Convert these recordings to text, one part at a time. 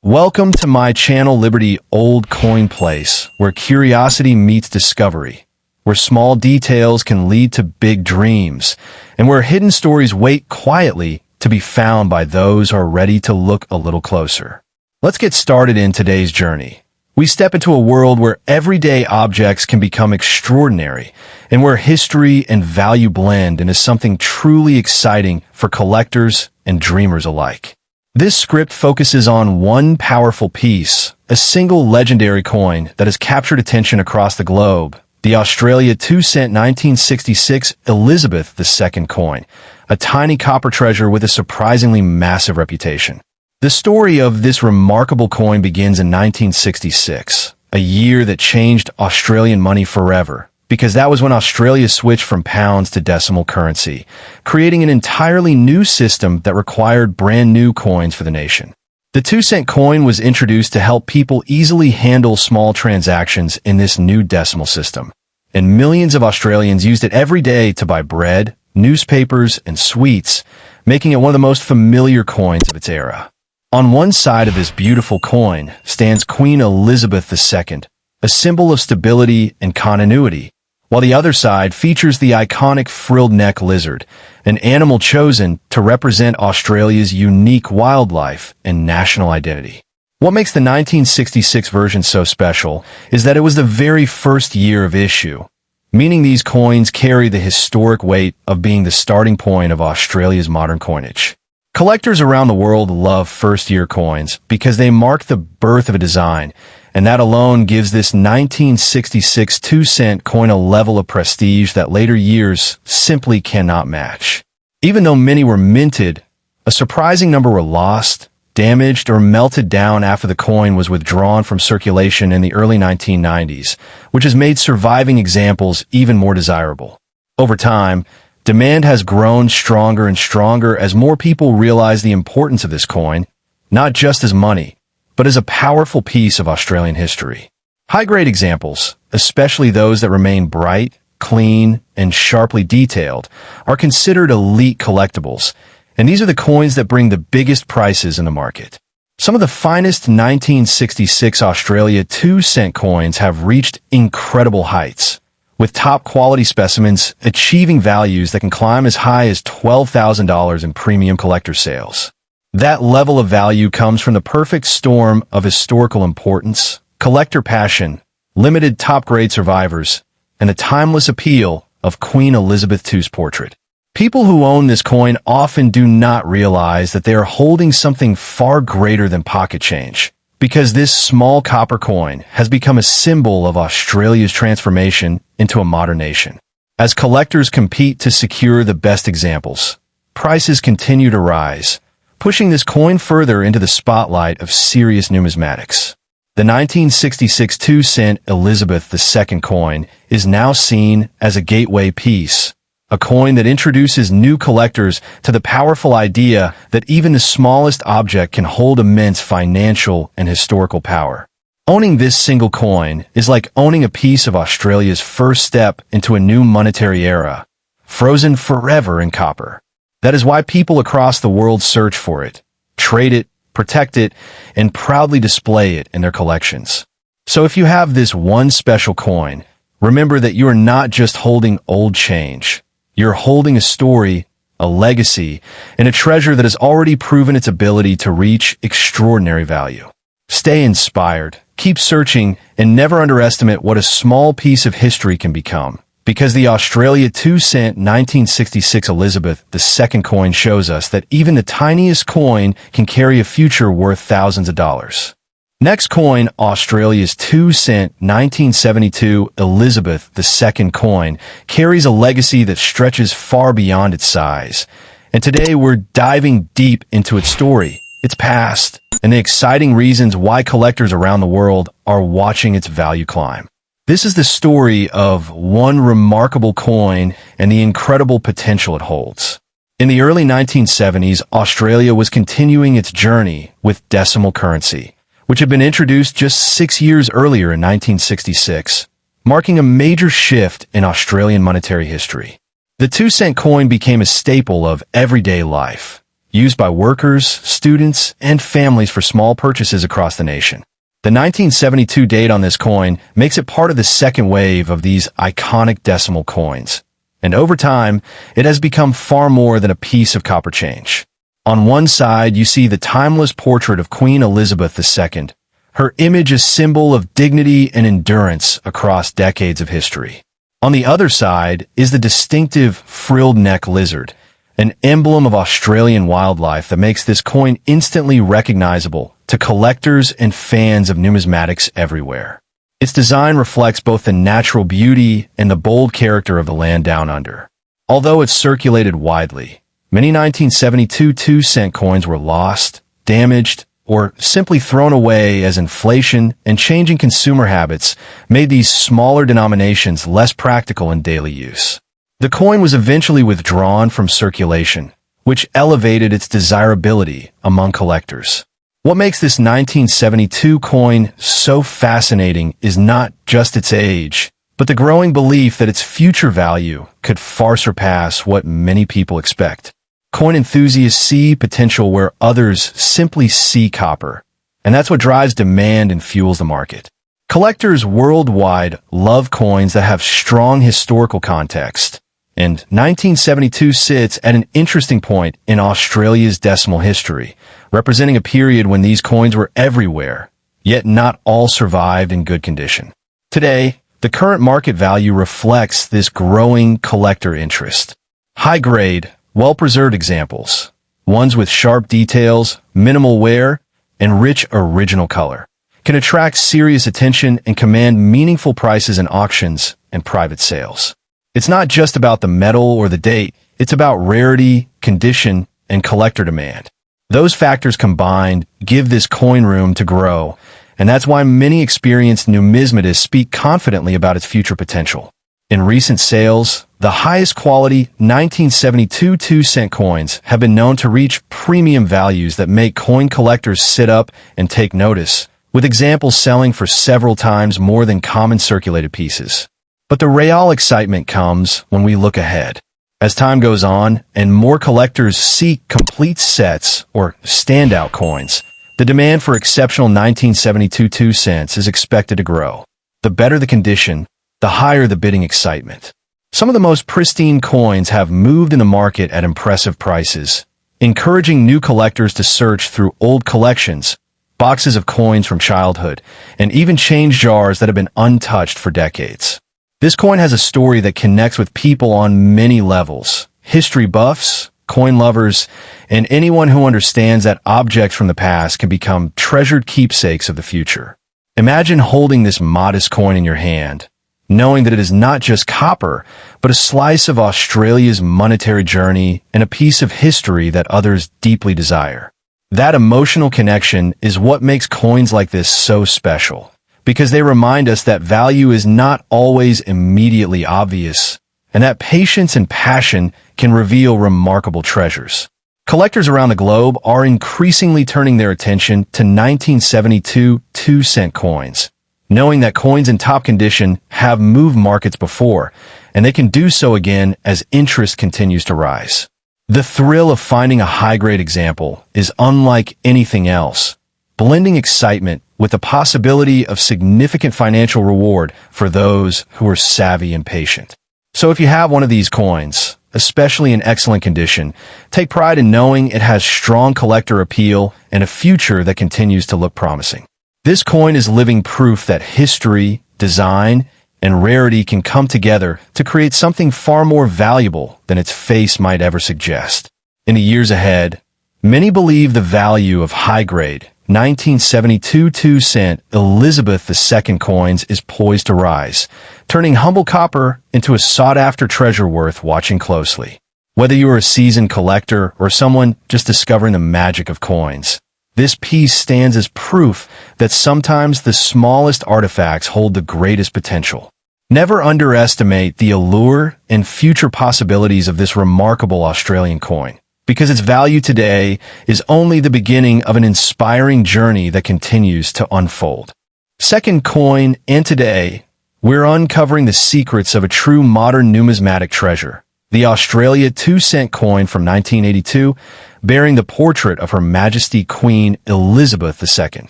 Welcome to my channel Liberty Old Coin Place, where curiosity meets discovery, where small details can lead to big dreams, and where hidden stories wait quietly to be found by those who are ready to look a little closer. Let's get started in today's journey. We step into a world where everyday objects can become extraordinary, and where history and value blend into something truly exciting for collectors and dreamers alike. This script focuses on one powerful piece, a single legendary coin that has captured attention across the globe, the Australia 2-cent 1966 Elizabeth II coin, a tiny copper treasure with a surprisingly massive reputation. The story of this remarkable coin begins in 1966, a year that changed Australian money forever, because that was when Australia switched from pounds to decimal currency, creating an entirely new system that required brand new coins for the nation. The 2-cent coin was introduced to help people easily handle small transactions in this new decimal system, and millions of Australians used it every day to buy bread, newspapers, and sweets, making it one of the most familiar coins of its era. On one side of this beautiful coin stands Queen Elizabeth II, a symbol of stability and continuity, while the other side features the iconic frill-necked lizard, an animal chosen to represent Australia's unique wildlife and national identity. What makes the 1966 version so special is that it was the very first year of issue, meaning these coins carry the historic weight of being the starting point of Australia's modern coinage. Collectors around the world love first-year coins because they mark the birth of a design, and that alone gives this 1966 2-cent coin a level of prestige that later years simply cannot match. Even though many were minted, a surprising number were lost, damaged, or melted down after the coin was withdrawn from circulation in the early 1990s, which has made surviving examples even more desirable. Over time, demand has grown stronger and stronger as more people realize the importance of this coin, not just as money, but as a powerful piece of Australian history. High-grade examples, especially those that remain bright, clean, and sharply detailed, are considered elite collectibles, and these are the coins that bring the biggest prices in the market. Some of the finest 1966 Australia 2-cent coins have reached incredible heights, with top-quality specimens achieving values that can climb as high as $12,000 in premium collector sales. That level of value comes from the perfect storm of historical importance, collector passion, limited top-grade survivors, and the timeless appeal of Queen Elizabeth II's portrait. People who own this coin often do not realize that they are holding something far greater than pocket change, because this small copper coin has become a symbol of Australia's transformation into a modern nation. As collectors compete to secure the best examples, prices continue to rise, pushing this coin further into the spotlight of serious numismatics. The 1966 2-cent Elizabeth II coin is now seen as a gateway piece, a coin that introduces new collectors to the powerful idea that even the smallest object can hold immense financial and historical power. Owning this single coin is like owning a piece of Australia's first step into a new monetary era, frozen forever in copper. That is why people across the world search for it, trade it, protect it, and proudly display it in their collections. So if you have this one special coin, remember that you are not just holding old change. You're holding a story, a legacy, and a treasure that has already proven its ability to reach extraordinary value. Stay inspired, keep searching, and never underestimate what a small piece of history can become. Because the Australia 2-cent 1966 Elizabeth II coin shows us that even the tiniest coin can carry a future worth thousands of dollars. Next coin, Australia's 2-cent 1972 Elizabeth II coin, carries a legacy that stretches far beyond its size. And today we're diving deep into its story, its past, and the exciting reasons why collectors around the world are watching its value climb. This is the story of one remarkable coin and the incredible potential it holds. In the early 1970s, Australia was continuing its journey with decimal currency, which had been introduced just 6 years earlier in 1966, marking a major shift in Australian monetary history. The 2-cent coin became a staple of everyday life, used by workers, students, and families for small purchases across the nation. The 1972 date on this coin makes it part of the second wave of these iconic decimal coins. And over time, it has become far more than a piece of copper change. On one side, you see the timeless portrait of Queen Elizabeth II, her image a symbol of dignity and endurance across decades of history. On the other side is the distinctive frill-necked lizard, an emblem of Australian wildlife that makes this coin instantly recognizable to collectors and fans of numismatics everywhere. Its design reflects both the natural beauty and the bold character of the land down under. Although it's circulated widely, many 1972 2-cent coins were lost, damaged, or simply thrown away as inflation and changing consumer habits made these smaller denominations less practical in daily use. The coin was eventually withdrawn from circulation, which elevated its desirability among collectors. What makes this 1972 coin so fascinating is not just its age, but the growing belief that its future value could far surpass what many people expect. Coin enthusiasts see potential where others simply see copper, and that's what drives demand and fuels the market. Collectors worldwide love coins that have strong historical context, and 1972 sits at an interesting point in Australia's decimal history, representing a period when these coins were everywhere, yet not all survived in good condition. Today, the current market value reflects this growing collector interest. High-grade, well-preserved examples, ones with sharp details, minimal wear, and rich original color, can attract serious attention and command meaningful prices in auctions and private sales. It's not just about the metal or the date, it's about rarity, condition, and collector demand. Those factors combined give this coin room to grow, and that's why many experienced numismatists speak confidently about its future potential. In recent sales, the highest quality 1972 2-cent coins have been known to reach premium values that make coin collectors sit up and take notice, with examples selling for several times more than common circulated pieces. But the real excitement comes when we look ahead. As time goes on and more collectors seek complete sets or standout coins, the demand for exceptional 1972 2 cents is expected to grow. The better the condition, the higher the bidding excitement. Some of the most pristine coins have moved in the market at impressive prices, encouraging new collectors to search through old collections, boxes of coins from childhood, and even change jars that have been untouched for decades. This coin has a story that connects with people on many levels: history buffs, coin lovers, and anyone who understands that objects from the past can become treasured keepsakes of the future. Imagine holding this modest coin in your hand, knowing that it is not just copper, but a slice of Australia's monetary journey and a piece of history that others deeply desire. That emotional connection is what makes coins like this so special, because they remind us that value is not always immediately obvious, and that patience and passion can reveal remarkable treasures. Collectors around the globe are increasingly turning their attention to 1972 2-cent coins, knowing that coins in top condition have moved markets before, and they can do so again as interest continues to rise. The thrill of finding a high-grade example is unlike anything else, blending excitement with the possibility of significant financial reward for those who are savvy and patient. So if you have one of these coins, especially in excellent condition, take pride in knowing it has strong collector appeal and a future that continues to look promising. This coin is living proof that history, design, and rarity can come together to create something far more valuable than its face might ever suggest. In the years ahead, many believe the value of high-grade 1972 2-cent Elizabeth II coins is poised to rise, turning humble copper into a sought-after treasure worth watching closely. Whether you are a seasoned collector or someone just discovering the magic of coins, this piece stands as proof that sometimes the smallest artifacts hold the greatest potential. Never underestimate the allure and future possibilities of this remarkable Australian coin, because its value today is only the beginning of an inspiring journey that continues to unfold. Second coin, and today, we're uncovering the secrets of a true modern numismatic treasure, the Australia 2-cent coin from 1982, bearing the portrait of Her Majesty Queen Elizabeth II.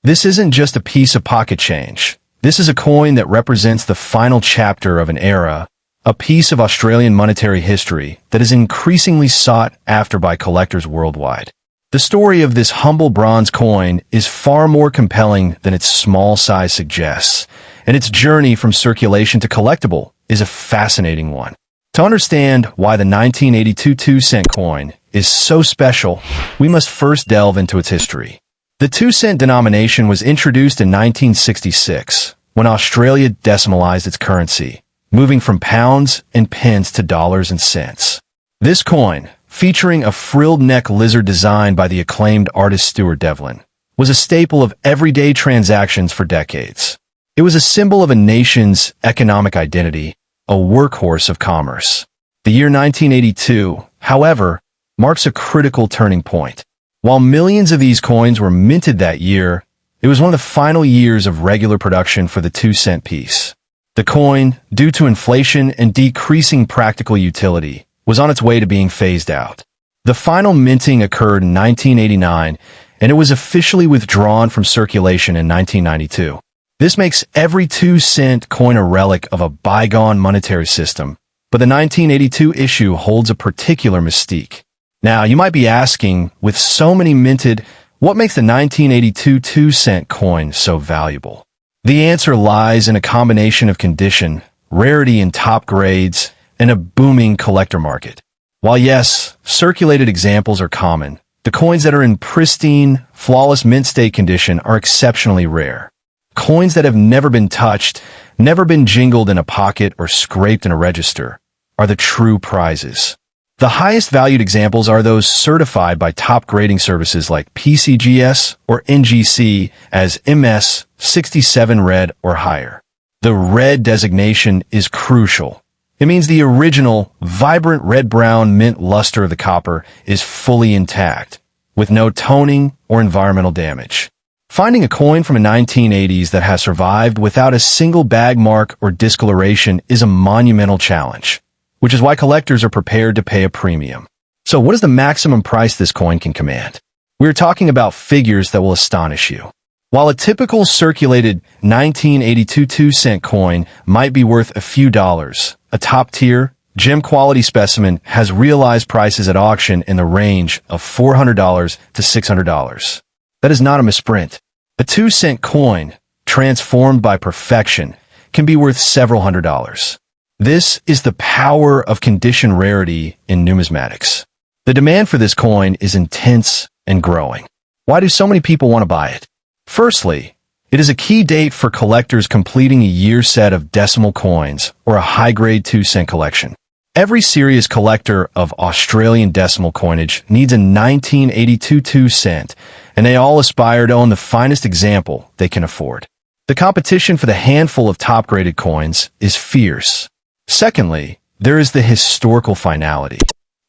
This isn't just a piece of pocket change. This is a coin that represents the final chapter of an era, a piece of Australian monetary history that is increasingly sought after by collectors worldwide. The story of this humble bronze coin is far more compelling than its small size suggests, and its journey from circulation to collectible is a fascinating one. To understand why the 1982 2-cent coin is so special, we must first delve into its history. The 2-cent denomination was introduced in 1966, when Australia decimalized its currency, moving from pounds and pence to dollars and cents. This coin, featuring a frilled-neck lizard designed by the acclaimed artist Stuart Devlin, was a staple of everyday transactions for decades. It was a symbol of a nation's economic identity, a workhorse of commerce. The year 1982, however, marks a critical turning point. While millions of these coins were minted that year, it was one of the final years of regular production for the 2-cent piece. The coin, due to inflation and decreasing practical utility, was on its way to being phased out. The final minting occurred in 1989, and it was officially withdrawn from circulation in 1992. This makes every 2-cent coin a relic of a bygone monetary system, but the 1982 issue holds a particular mystique. Now, you might be asking, with so many minted, what makes the 1982 2-cent coin so valuable? The answer lies in a combination of condition, rarity in top grades, and a booming collector market. While yes, circulated examples are common, the coins that are in pristine, flawless mint state condition are exceptionally rare. Coins that have never been touched, never been jingled in a pocket or scraped in a register, are the true prizes. The highest valued examples are those certified by top grading services like PCGS or NGC as MS 67 red or higher. The red designation is crucial. It means the original, vibrant red-brown mint luster of the copper is fully intact, with no toning or environmental damage. Finding a coin from the 1980s that has survived without a single bag mark or discoloration is a monumental challenge, which is why collectors are prepared to pay a premium. So what is the maximum price this coin can command? We're talking about figures that will astonish you. While a typical circulated 1982 2-cent coin might be worth a few dollars, a top-tier, gem-quality specimen has realized prices at auction in the range of $400 to $600. That is not a misprint. A 2-cent coin, transformed by perfection, can be worth several $100s. This is the power of condition rarity in numismatics. The demand for this coin is intense and growing. Why do so many people want to buy it? Firstly, it is a key date for collectors completing a year set of decimal coins or a high-grade 2-cent collection. Every serious collector of Australian decimal coinage needs a 1982 2-cent, and they all aspire to own the finest example they can afford. The competition for the handful of top-graded coins is fierce. Secondly, there is the historical finality.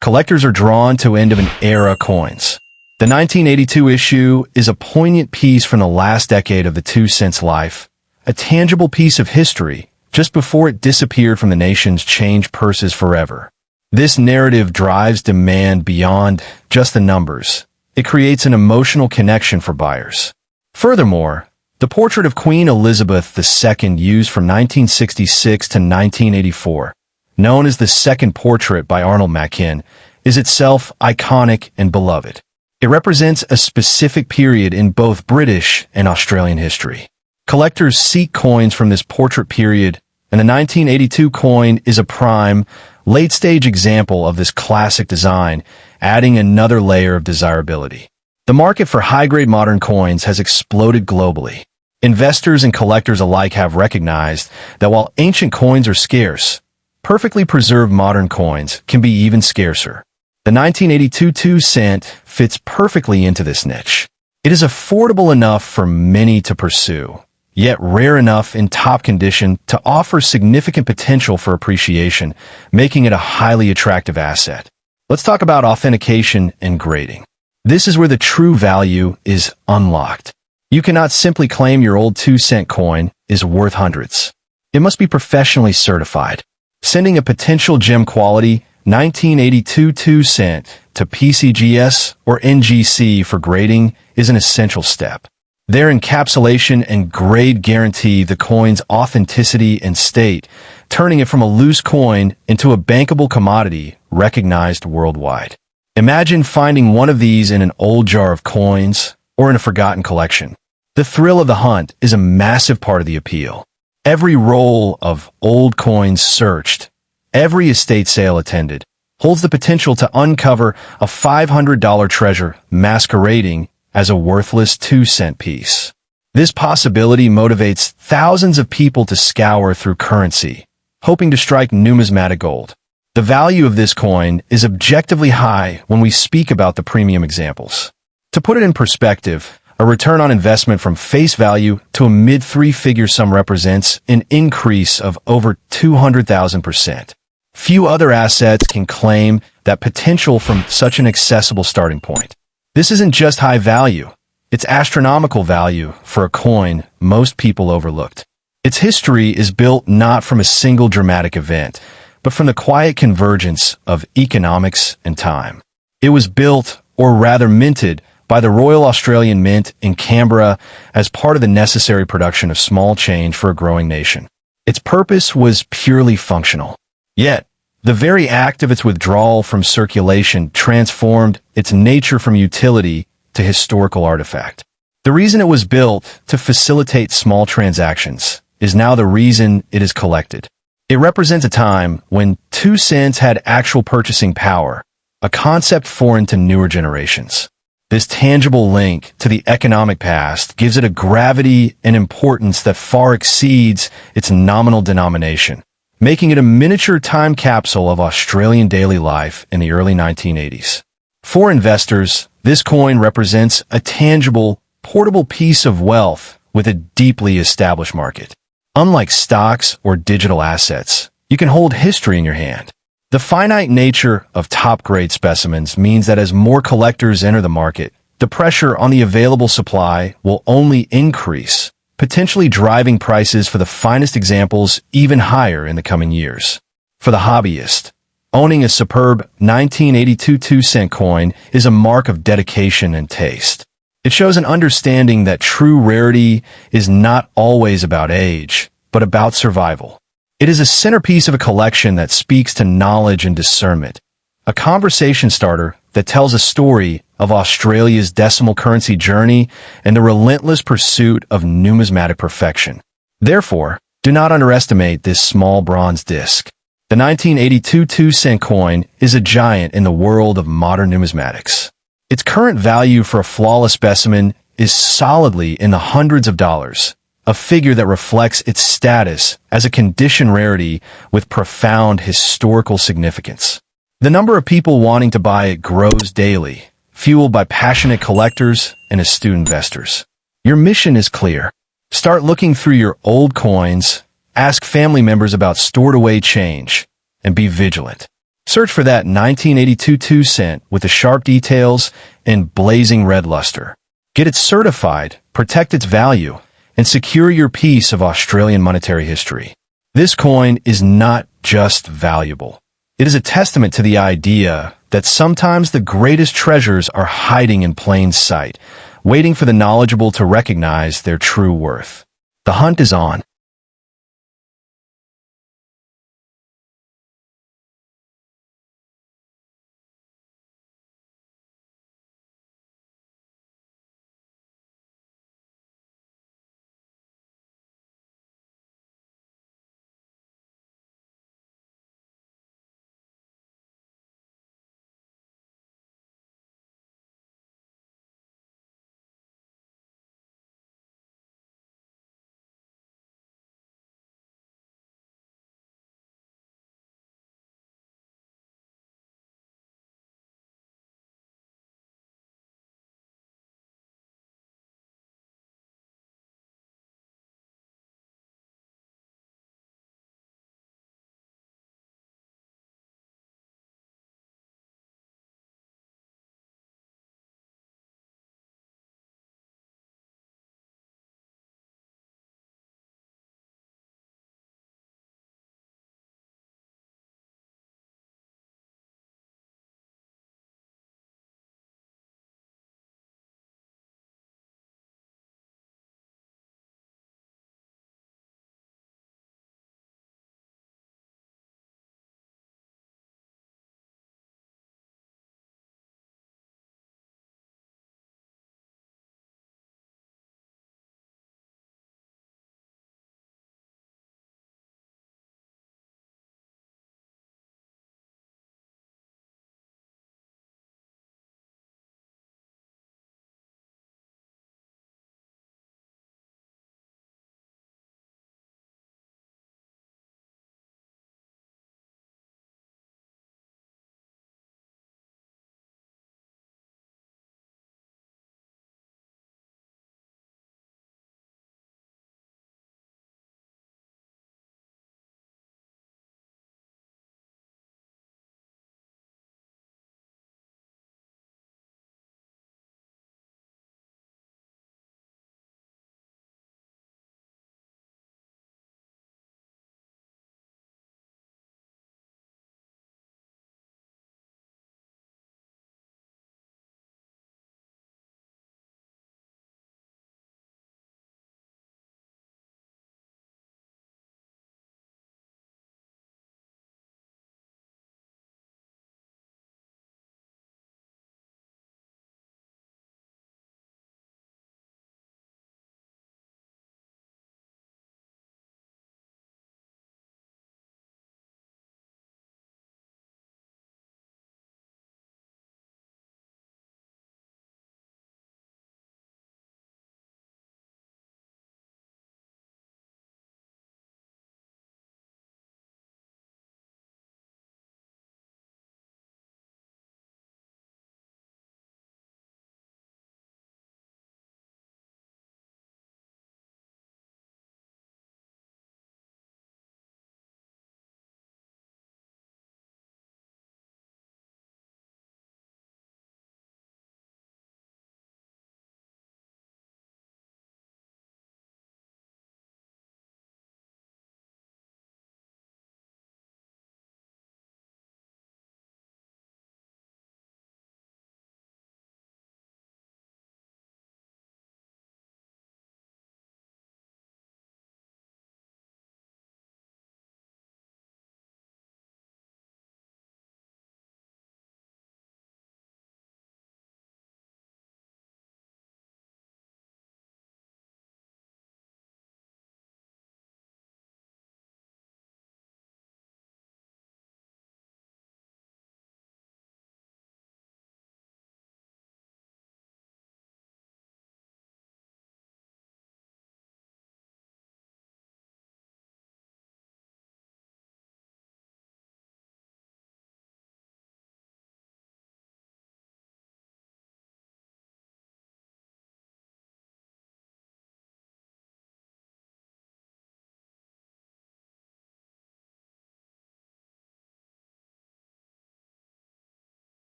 Collectors are drawn to end of an era coins. The 1982 issue is a poignant piece from the last decade of the 2-cent's life, a tangible piece of history just before it disappeared from the nation's change purses forever. This narrative drives demand beyond just the numbers. It creates an emotional connection for buyers. Furthermore, the portrait of Queen Elizabeth II used from 1966 to 1984, known as the Second Portrait by Arnold Machin, is itself iconic and beloved. It represents a specific period in both British and Australian history. Collectors seek coins from this portrait period, and the 1982 coin is a prime, late-stage example of this classic design, adding another layer of desirability. The market for high-grade modern coins has exploded globally. Investors and collectors alike have recognized that while ancient coins are scarce, perfectly preserved modern coins can be even scarcer. The 1982 2-cent fits perfectly into this niche. It is affordable enough for many to pursue, yet rare enough in top condition to offer significant potential for appreciation, making it a highly attractive asset. Let's talk about authentication and grading. This is where the true value is unlocked. You cannot simply claim your old 2-cent coin is worth hundreds. It must be professionally certified. Sending a potential gem quality 1982 2-cent to PCGS or NGC for grading is an essential step. Their encapsulation and grade guarantee the coin's authenticity and state, turning it from a loose coin into a bankable commodity recognized worldwide. Imagine finding one of these in an old jar of coins or in a forgotten collection. The thrill of the hunt is a massive part of the appeal. Every roll of old coins searched, every estate sale attended, holds the potential to uncover a $500 treasure masquerading as a worthless 2-cent piece. This possibility motivates thousands of people to scour through currency, hoping to strike numismatic gold. The value of this coin is objectively high when we speak about the premium examples. To put it in perspective, a return on investment from face value to a mid-three-figure sum represents an increase of over 200,000%. Few other assets can claim that potential from such an accessible starting point. This isn't just high value, it's astronomical value for a coin most people overlooked. Its history is built not from a single dramatic event, but from the quiet convergence of economics and time. It was built, or rather minted, by the Royal Australian Mint in Canberra as part of the necessary production of small change for a growing nation. Its purpose was purely functional. Yet, the very act of its withdrawal from circulation transformed its nature from utility to historical artifact. The reason it was built to facilitate small transactions is now the reason it is collected. It represents a time when 2 cents had actual purchasing power, a concept foreign to newer generations. This tangible link to the economic past gives it a gravity and importance that far exceeds its nominal denomination, making it a miniature time capsule of Australian daily life in the early 1980s. For investors, this coin represents a tangible, portable piece of wealth with a deeply established market. Unlike stocks or digital assets, you can hold history in your hand. The finite nature of top-grade specimens means that as more collectors enter the market, the pressure on the available supply will only increase, potentially driving prices for the finest examples even higher in the coming years. For the hobbyist, owning a superb 1982 2-cent coin is a mark of dedication and taste. It shows an understanding that true rarity is not always about age, but about survival. It is a centerpiece of a collection that speaks to knowledge and discernment, a conversation starter that tells a story of Australia's decimal currency journey and the relentless pursuit of numismatic perfection. Therefore, do not underestimate this small bronze disc. The 1982 2-cent coin is a giant in the world of modern numismatics. Its current value for a flawless specimen is solidly in the hundreds of dollars, a figure that reflects its status as a condition rarity with profound historical significance. The number of people wanting to buy it grows daily, fueled by passionate collectors and astute investors. Your mission is clear. Start looking through your old coins, ask family members about stored-away change, and be vigilant. Search for that 1982 2-cent with the sharp details and blazing red luster. Get it certified, protect its value, and secure your piece of Australian monetary history. This coin is not just valuable. It is a testament to the idea that sometimes the greatest treasures are hiding in plain sight, waiting for the knowledgeable to recognize their true worth. The hunt is on.